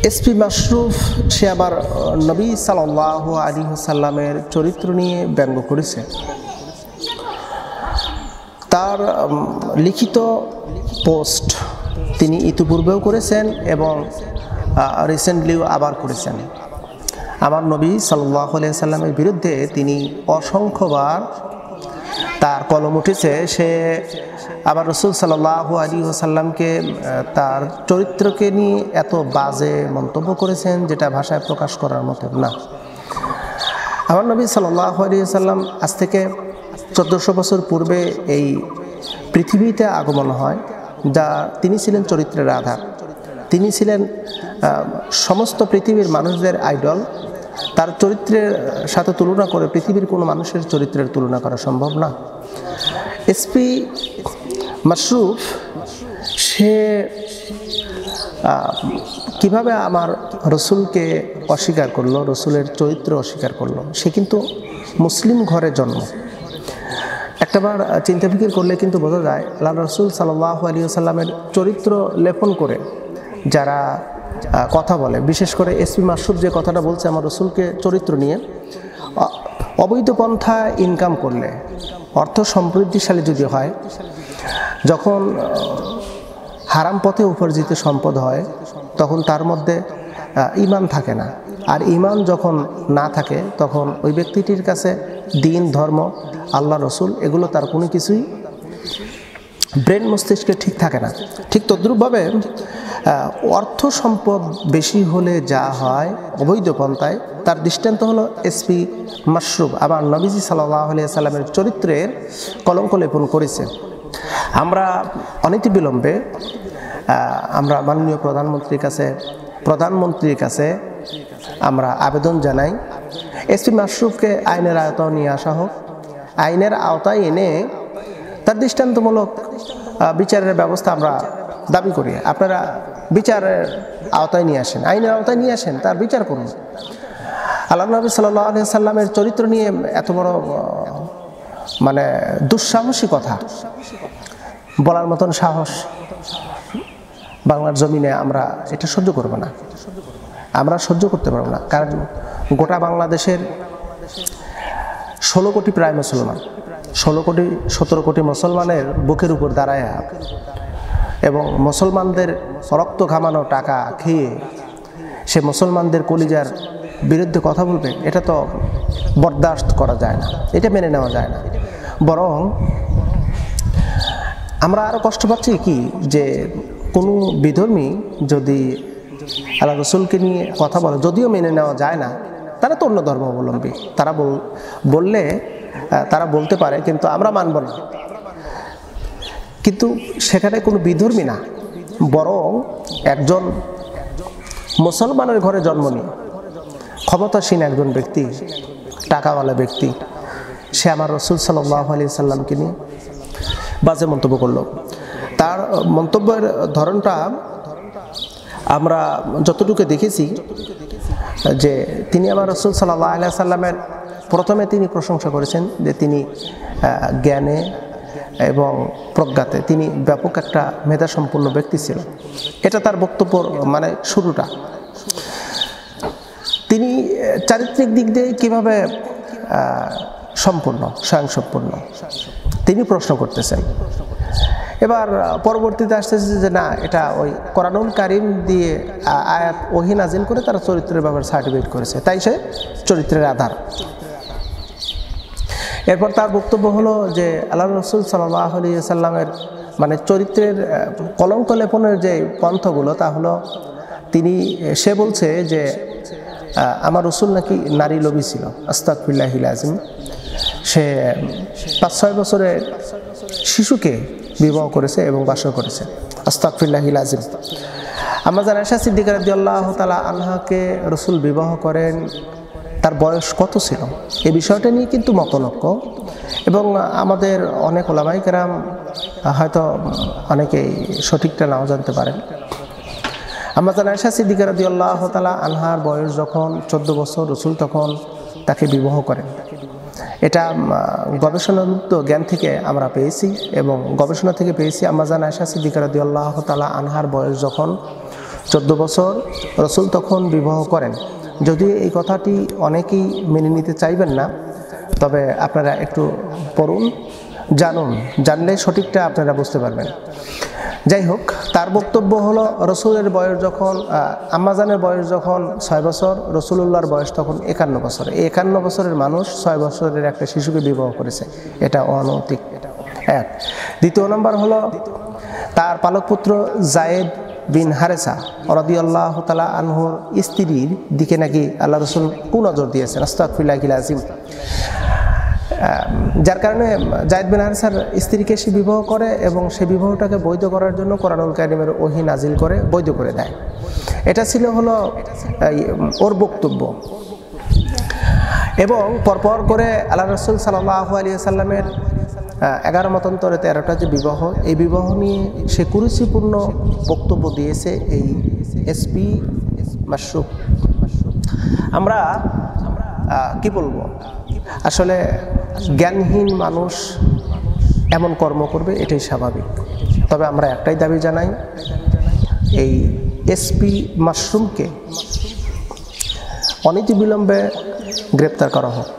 SP Mashruf সে আবার নবী সাল্লাল্লাহু আলাইহি ওয়াসাল্লামের চরিত্র নিয়ে ব্যঙ্গ করেছে। তার লিখিত পোস্ট তিনি ইতিপূর্বেও করেছেন এবং রিসেন্টলিও আবার করেছেন। আমার নবী সাল্লাল্লাহু আলাইহি ওয়াসাল্লামের বিরুদ্ধে তিনি অসংখ্যবার তার কলম উঠেছে। সে আবার রাসূল সাল্লাল্লাহু আলাইহি ওয়াসাল্লামকে তার চরিত্রকে নিয়ে এত বাজে মন্তব্য করেছেন যেটা ভাষায় প্রকাশ করার মতো না। আমার নবী সাল্লাল্লাহু আলাইহি ওয়াসাল্লাম আজ থেকে 1400 বছর পূর্বে এই পৃথিবীতে আগমন হয়, যা তিনি ছিলেন চরিত্রের আধার। তিনি ছিলেন সমস্ত পৃথিবীর মানুষদের আইডল। তার চরিত্রের সাথে তুলনা করে পৃথিবীর কোনো মানুষের চরিত্রের তুলনা করা সম্ভব না। এসপি মাশরুফ সে কিভাবে আমার রসুলকে অস্বীকার করলো, রসুলের চরিত্র অস্বীকার করলো? সে কিন্তু মুসলিম ঘরে জন্ম। একটাবার চিন্তা ফিকির করলে কিন্তু বোঝা যায় আল্লাহ রসুল সাল্লাল্লাহু আলাইহি ওয়াসাল্লামের চরিত্র লেপন করে যারা কথা বলে, বিশেষ করে এসপি মাশরুফ যে কথাটা বলছে আমার রসুলকে চরিত্র নিয়ে, অবৈধ পন্থা ইনকাম করলে, অর্থ সমৃদ্ধিশালী যদি হয়, যখন হারাম পথে উপার্জিত সম্পদ হয় তখন তার মধ্যে ঈমান থাকে না। আর ঈমান যখন না থাকে তখন ওই ব্যক্তিটির কাছে দিন, ধর্ম, আল্লাহ, রসুল এগুলো তার কোনো কিছুই ব্রেন মস্তিষ্কে ঠিক থাকে না। ঠিক তদ্রূপভাবে অর্থ সম্পদ বেশি হলে যা হয় অবৈধ পন্থায়, তার দৃষ্টান্ত হলো এসপি মাশরুফ আবার নবীজি সাল্লাল্লাহু আলাইহি ওয়াসাল্লামের চরিত্রের কলঙ্ক লেপন করেছে। আমরা অনতিবিলম্বে আমরা মাননীয় প্রধানমন্ত্রীর কাছে আমরা আবেদন জানাই এসপি মাশরুফকে আইনের আওতায় নিয়ে আসা হোক। আইনের আওতায় এনে তার দৃষ্টান্তমূলক বিচারের ব্যবস্থা আমরা দাবি করি। আপনারা বিচারের আওতায় নিয়ে আসেন, আইনের আওতায় নিয়ে আসেন, তার বিচার করুন। আল্লাহ নবী সাল্লাল্লাহু আলাইহি ওয়াসাল্লামের চরিত্র নিয়ে এত বড় দুঃসাহসী কথা বলার মতন সাহস বাংলার জমিনে আমরা এটা সহ্য করব না, আমরা সহ্য করতে পারবো না। কারণ গোটা বাংলাদেশের 16 কোটি প্রায় মুসলমান, 17 কোটি মুসলমানের বুকের উপর দাঁড়ায় এবং মুসলমানদের রক্ত ঘামানো টাকা খেয়ে সে মুসলমানদের কলিজার বিরুদ্ধে কথা বলবে, এটা তো বরদাস্ত করা যায় না, এটা মেনে নেওয়া যায় না। বরং আমরা আরও কষ্ট পাচ্ছি কি, যে কোনো বিধর্মী যদি আল্লাহ রসুলকে নিয়ে কথা বলে, যদিও মেনে নেওয়া যায় না, তারা তো অন্য ধর্মাবলম্বী, তারা বললে তারা বলতে পারে, কিন্তু আমরা মানব না। কিন্তু সেখানে কোনো বিধর্মী না, বরং একজন মুসলমানের ঘরে জন্ম নিয়ে ক্ষমতাসীন একজন ব্যক্তি, টাকাওয়ালা ব্যক্তি, সে আমার রসুল সাল্লাল্লাহু আলাইহি ওয়াসাল্লামকে নিয়ে বাজে মন্তব্য করলো। তার মন্তব্যের ধরনটা আমরা যতটুকু দেখেছি, যে তিনি আমার রসুল সাল্লাল্লাহু আলাইহি ওয়াসাল্লামের প্রথমে তিনি প্রশংসা করেছেন যে তিনি জ্ঞানে এবং প্রজ্ঞাতে তিনি ব্যাপক একটা মেধাসম্পন্ন ব্যক্তি ছিল। এটা তার বক্তব্য শুরুটা। তিনি চারিত্রিক দিক দিয়ে কীভাবে স্বয়ংসম্পূর্ণ তিনি প্রশ্ন করতেছেন। এবার পরবর্তীতে আসতেছে যে না, এটা ওই কোরআনুল কারীম দিয়ে আয়াত ওহী নাজিল করে তারা চরিত্রের ব্যাপারে সার্টিফিকেট করেছে, তাই সে চরিত্রের আধার। এরপর তার বক্তব্য হলো যে আল্লাহ রসুল সাল্লাল্লাহু আলাইহি ওয়াসাল্লামের চরিত্রের কলঙ্ক লেপনের যে পন্থগুলো, তা হলো সে বলছে যে আমার রসুল নাকি নারী লোভী ছিল, আস্তাগফিরুল্লাহিল আযীম। সে 5-6 বছরের শিশুকে বিবাহ করেছে এবং বাসর করেছে, আস্তাগফিরুল্লাহিল আযীম। আম্মা জান আয়েশা সিদ্দিকা রাদিয়াল্লাহু তাআলা আনহাকে রসুল বিবাহ করেন, তার বয়স কত ছিল এই বিষয়টা নিয়ে কিন্তু মতনৈক্য, এবং আমাদের অনেক উলামায়ে কেরাম হয়তো অনেকেই সঠিকটা নাও জানতে পারেন। আম্মা জান আয়েশা সিদ্দিকা রাদিয়াল্লাহু তাআলা আনহার বয়স যখন 14 বছর, রসুল তখন তাকে বিবাহ করেন। এটা গবেষণামুক্ত জ্ঞান থেকে আমরা পেয়েছি এবং গবেষণা থেকে পেয়েছি। আম্মা জান আয়েশা সিদ্দিকা রাদিয়াল্লাহু তাআলা আনহার বয়স যখন 14 বছর রসুল তখন বিবাহ করেন। যদি এই কথাটি অনেকেই মেনে নিতে চাইবেন না, তবে আপনারা একটু পড়ুন, জানুন, জানলে সঠিকটা আপনারা বুঝতে পারবেন। যাই হোক, তার বক্তব্য হলো রসুলের বয়স যখন, আম্মাজানের বয়স যখন 6 বছর, রসুলুল্লাহর বয়স তখন 51 বছর। এই 51 বছরের মানুষ 6 বছরের একটা শিশুকে বিবাহ করেছে, এটা অনৈতিক। এক। দ্বিতীয় নম্বর হলো তার পালক পুত্র জায়েদ বিন হারেসা রাদিয়াল্লাহু তাআলা আনহুর স্ত্রীর দিকে নাকি আল্লাহ রসুল কুনজর দিয়েছেন, আস্তাগফিরুল্লাহিল আযীম। যার কারণে জায়েদ বিন হারেসার স্ত্রীকে সে বিবাহ করে এবং সে বিবাহটাকে বৈধ করার জন্য কোরআনুল কারীমের ওহী নাজিল করে বৈধ করে দেয়। এটা ছিল হলো ওর বক্তব্য। এবং পরপর করে আল্লাহ রসুল সাল্লাল্লাহু আলাইহি ওয়াসাল্লামের 11 মতান্তরে 13টা যে বিবাহ, এই বিবাহ নিয়ে সে কুরুচিপূর্ণ বক্তব্য দিয়েছে এই এসপি মাশরুক। আমরা কি বলবো, আসলে জ্ঞানহীন মানুষ এমন কর্ম করবে, এটাই স্বাভাবিক। তবে আমরা একটাই দাবি জানাই, এই এসপি মাশরুমকে অনতিবিলম্বে গ্রেপ্তার করা হোক।